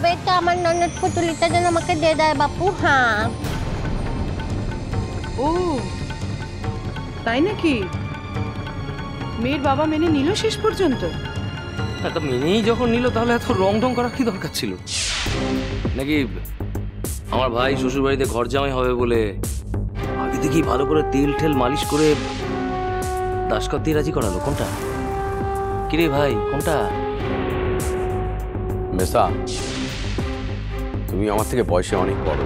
বেটা আমার ননদ পুতুলিটা যেন আমাকে দিয়ে দেয় বাপু। হ্যাঁ। ও তাই নাকি? মেয়ের বাবা মেনে নিল শেষ পর্যন্ত? তা মেনেই যখন নিল তাহলে এত রং ঢং করার কি দরকার ছিল? নাকি আমার ভাই শ্বশুর বাড়িতে ঘর জামাই হবে বলে আগে থেকেই ভালো করে তেল ঠেল মালিশ করে দাসকার দিয়ে রাজি করালো? কোনটা কিরে ভাই, কোনটা? মেসা, তুমি আমার থেকে বয়সে অনেক বড়,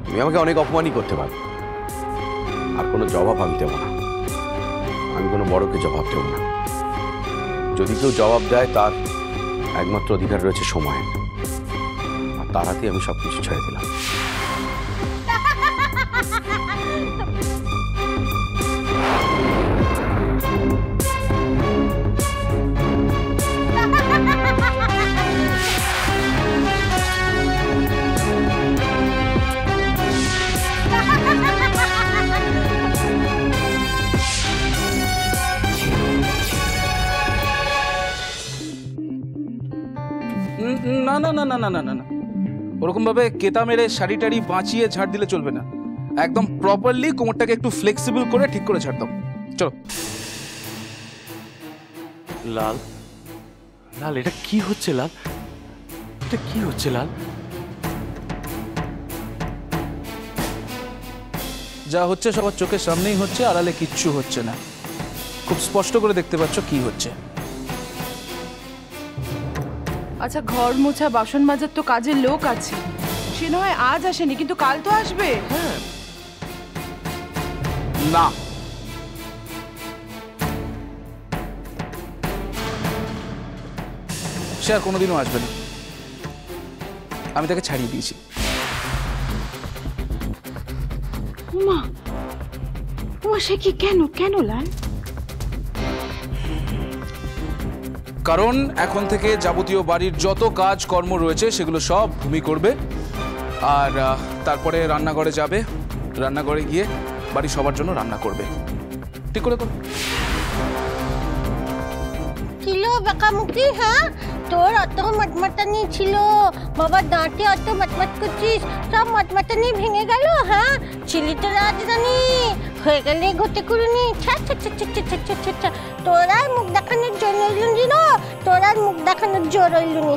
তুমি আমাকে অনেক অপমানই করতে পারো, আর কোনো জবাব আমি দেবো না। আমি কোনো বড়কে জবাব দেবো না। যদি কেউ জবাব দেয় তার একমাত্র অধিকার রয়েছে সময়, আর তার হাতে আমি সবকিছু ছেড়ে দিলাম। না না না না না না না, ওরকম ভাবে কেতা মেরে শাড়ি টাড়ি বাঁচিয়ে ঝাড় দিলে চলবে না। একদম প্রপারলি কোমরটাকে একটু ফ্লেক্সিবল করে ঠিক করে ঝাড় দাও। চলো। লাল, লাল এটা কি হচ্ছে? লাল এটা কি হচ্ছে? লাল যা হচ্ছে সবার চোখের সামনেই হচ্ছে, আড়ালে কিচ্ছু হচ্ছে না। খুব স্পষ্ট করে দেখতে পাচ্ছ কি হচ্ছে। আচ্ছা, ঘর মোছা বাসন মাজার তো কাজের লোক আছে, সে নয় আজ আসেনি কিন্তু কাল তো আসবে। হ্যাঁ না, সে আর কোনোদিনও আসবে না। আমি তাকে ছাড়িয়ে দিয়েছি। মা, সে কি? কেন কেন লাল? কারণ এখন থেকে যাবতীয় বাড়ির যত কাজ কর্ম রয়েছে সেগুলো সব ভূমি করবে, আর তারপরে রান্নাঘরে যাবে, রান্নাঘরে গিয়ে বাড়ির সবার জন্য রান্না করবে। ঠিক করে করো। কিলো বাঁকামুখি? হ্যাঁ, তোর অত মটমটানি ছিল বাবা, দাঁতে অত মটমট করছিস, সব মটমটানি ভেঙে গেল। হ্যাঁ, ছিলি তো রাজরানী, হয়ে গেলে ঘটে কুড়ুনি। তোর আর মুখ দেখানোর জন্য এলুনি না, তোর আর মুখ দেখানোর জোর এলুনি।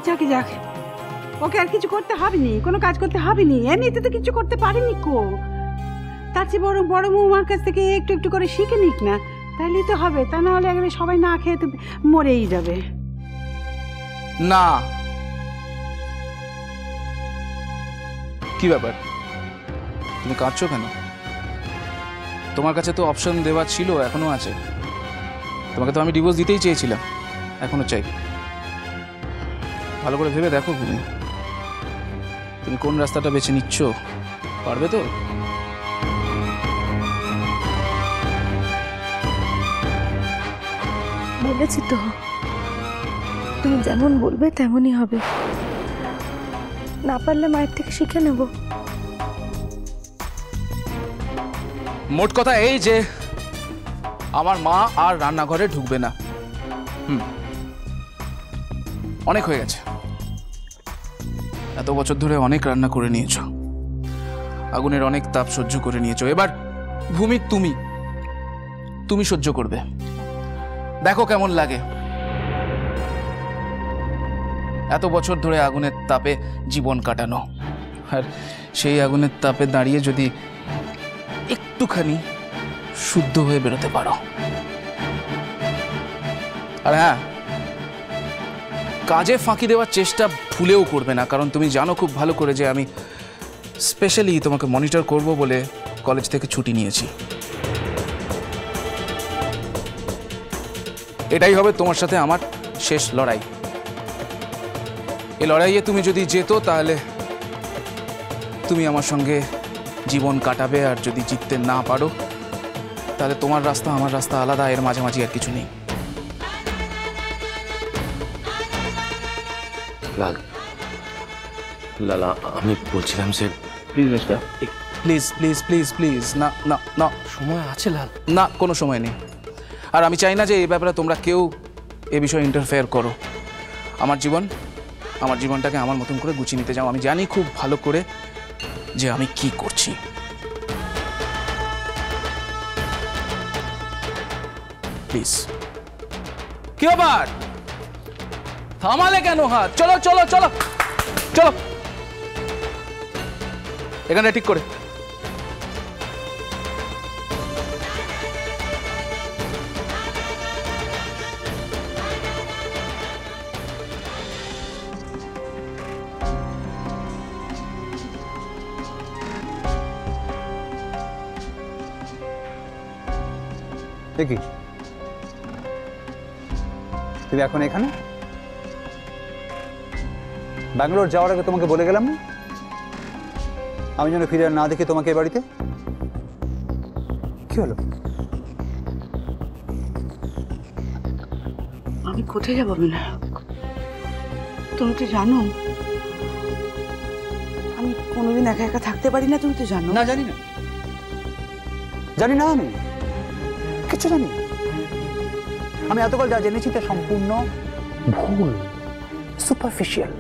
যাকে যাক, ওকে আর কিছু করতে হবে নি, কোনো কাজ করতে হবে নি, এমনিতে তো কিছু করতে পারেনি কো। তার চেয়ে বড় বড় বৌমার কাছ থেকে একটু একটু করে শিখে নিক না, তাহলেই তো হবে। তা না হলে একবারে সবাই না খেয়ে তো মরেই যাবে। না, কি ব্যাপার, তুমি কাঁদছো কেন? তোমার কাছে তো অপশন দেওয়া ছিল, এখনো আছে। তোমাকে তো আমি ডিভোর্স দিতেই চেয়েছিলাম, এখনো চাই। ভালো করে ভেবে দেখো ভূমি, তুমি কোন রাস্তাটা বেছে নিচ্ছ, পারবে তো? বলেছি তো, তুমি যেমন বলবে তেমনই হবে। না পারলে মায়ের থেকে শিখে নেব। মোট কথা এই যে আমার মা আর রান্নাঘরে ঢুকবে না। অনেক হয়ে গেছে, এত বছর ধরে অনেক রান্না করে নিয়েছো, আগুনের অনেক তাপ সহ্য করে নিয়েছো। এবার ভূমি তুমি সহ্য করবে, দেখো কেমন লাগে। এত বছর ধরে আগুনের তাপে জীবন কাটানো, আর সেই আগুনের তাপে দাঁড়িয়ে যদি একটুখানি শুদ্ধ হয়ে বেরোতে পারো। আর হ্যাঁ, কাজে ফাঁকি দেওয়ার চেষ্টা ভুলেও করবে না, কারণ তুমি জানো খুব ভালো করে যে আমি স্পেশালি তোমাকে মনিটর করব বলে কলেজ থেকে ছুটি নিয়েছি। এটাই হবে তোমার সাথে আমার শেষ লড়াই। এই লড়াইয়ে তুমি যদি যেতো তাহলে তুমি আমার সঙ্গে জীবন কাটাবে, আর যদি জিততে না পারো তাহলে তোমার রাস্তা আমার রাস্তা আলাদা, এর মাঝামাঝি আর কিছু নেই। লাল, লালা আমি বলছিলাম যে please please please please please, না না না, সময় আছে লাল। না কোনো সময় নেই। আর আমি চাই না যে এই ব্যাপারে তোমরা কেউ এ বিষয়ে ইন্টারফেয়ার করো। আমার জীবনটাকে আমার মতন করে গুছিয়ে নিতে যাও। আমি জানি খুব ভালো করে যে আমি কি করছি। প্লিজ। কি আবার থামালে কেন হাত? চলো চলো চলো চলো, এখানে ঠিক করে। দেখি তুমি এখন এখানে? ব্যাঙ্গালোর যাওয়ার আগে তোমাকে বলে গেলাম না আমি যেন ফিরে না দেখি তোমাকে এ বাড়িতে? কি হলো? আমি কোথায় যাবো বিনায়ক? তুমি তো জানো আমি কোনোদিন একা একা থাকতে পারি না, তুমি তো জানো। না, জানি না, জানি না, আমি কিছু জানি না। আমি এতকাল যা জেনেছি তা সম্পূর্ণ ভুল, সুপারফিশিয়াল।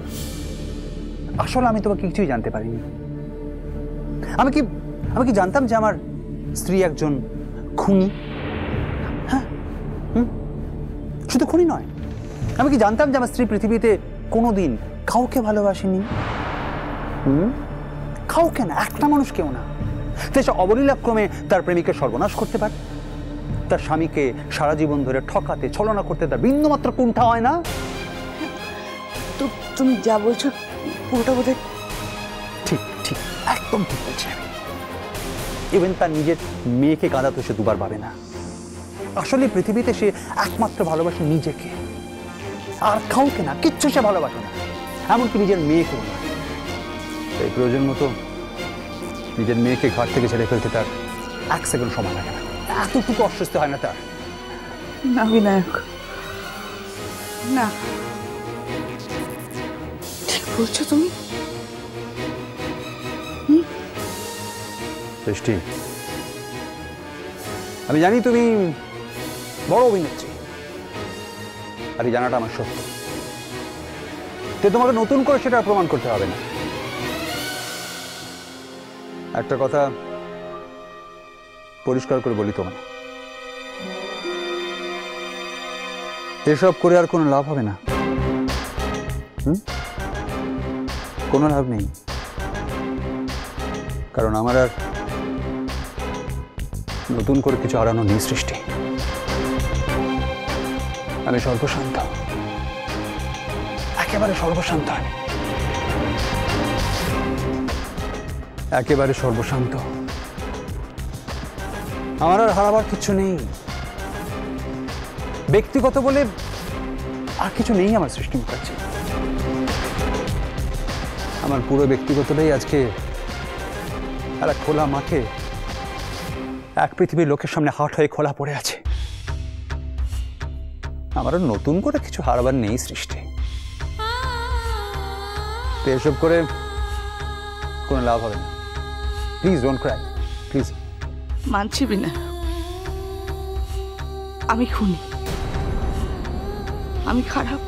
আসলে আমি তোমাকে কিছুই জানতে পারিনি। আমি কি জানতাম যে আমার স্ত্রী একজন খুনি? হ্যাঁ, শুধু খুনি নয়, আমি কি জানতাম যে আমার স্ত্রী পৃথিবীতে কোনোদিন কাউকে ভালোবাসেনি? কাউকে না, একটা মানুষ কেউ না। সে অবলীলাক্রমে তার প্রেমিকের সর্বনাশ করতে পারে, তার স্বামীকে সারা জীবন ধরে ঠকাতে ছলনা করতে তার বিন্দুমাত্র কুণ্ঠা হয় না। তো তুমি যা বলছো পুরোটা বোধহয় ঠিক ঠিক, একদম ঠিক বলছি আমি। ইভেন তার নিজের মেয়েকে কাঁদাতে সে দুবার পাবে না। আসলে পৃথিবীতে সে একমাত্র ভালোবাসে নিজেকে, আর কাউকে না, কিচ্ছু সে ভালোবাসে না, এমনকি নিজের মেয়েকেও না। তাই প্রয়োজন মতো নিজের মেয়েকে ঘর থেকে ছেড়ে ফেলতে তার এক সেকেন্ড সময় লাগে না, এতটুকু অস্বস্তি হয় না তার। না বিনায়ক, না, ঠিক বলছো তুমি। সৃষ্টি, আমি জানি তুমি বড় অভিনেত্রী, আর এই জানাটা আমার সত্য। তোমাকে নতুন করে সেটা প্রমাণ করতে হবে না। একটা কথা পরিষ্কার করে বলি তোমায়, এসব করে আর কোনো লাভ হবে না। কোনো লাভ নেই, কারণ আমার আর নতুন করে কিছু হারানো নেই সৃষ্টি। আমি সর্বশান্ত, একেবারে সর্বশান্ত, একেবারে সর্বশান্ত। আমার আর হারাবার কিছু নেই, ব্যক্তিগত বলে আর কিছু নেই আমার সৃষ্টি মুখার্জি। আমার পুরো ব্যক্তিগতটাই আজকে একটা খোলা মাঠে এক পৃথিবীর লোকের সামনে হাট হয়ে খোলা পড়ে আছে। আমার নতুন করে কিছু হারাবার নেই সৃষ্টি। তো এসব করে কোনো লাভ হবে না। Please don't Cry, please. মানছি বিনা, আমি খুনি, আমি খারাপ।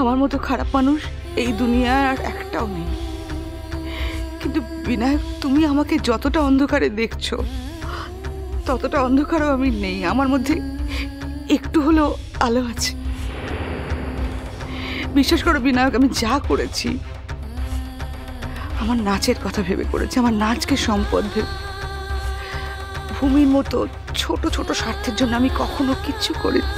আমার মতো খারাপ মানুষ এই দুনিয়ায় আর একটাও নেই। কিন্তু বিনায়ক, তুমি আমাকে যতটা অন্ধকারে দেখছো ততটা অন্ধকারও আমি নেই। আমার মধ্যে একটু হলেও আলো আছে। বিশ্বাস করো বিনায়ক, আমি যা করেছি আমার নাচের কথা ভেবে করেছি, আমার নাচকে সম্পদ ভেবে। ভূমির মতো ছোট ছোট স্বার্থের জন্য আমি কখনো কিচ্ছু করিনি।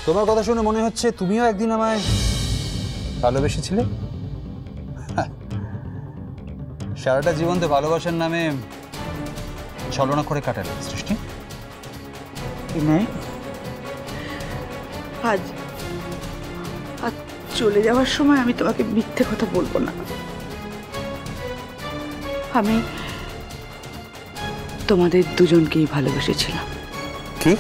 তোমার কথা শুনে মনে হচ্ছে তুমিও একদিন আমায় ভালোবেসেছিলে। সারাটা জীবন তো ভালোবাসার নামে ছলনা করে কাটালে সৃষ্টি। বিনায়ক, আজ চলে যাওয়ার সময় আমি তোমাকে মিথ্যে কথা বলবো না। আমি তোমাদের দুজনকেই ভালোবেসেছিলাম। কি?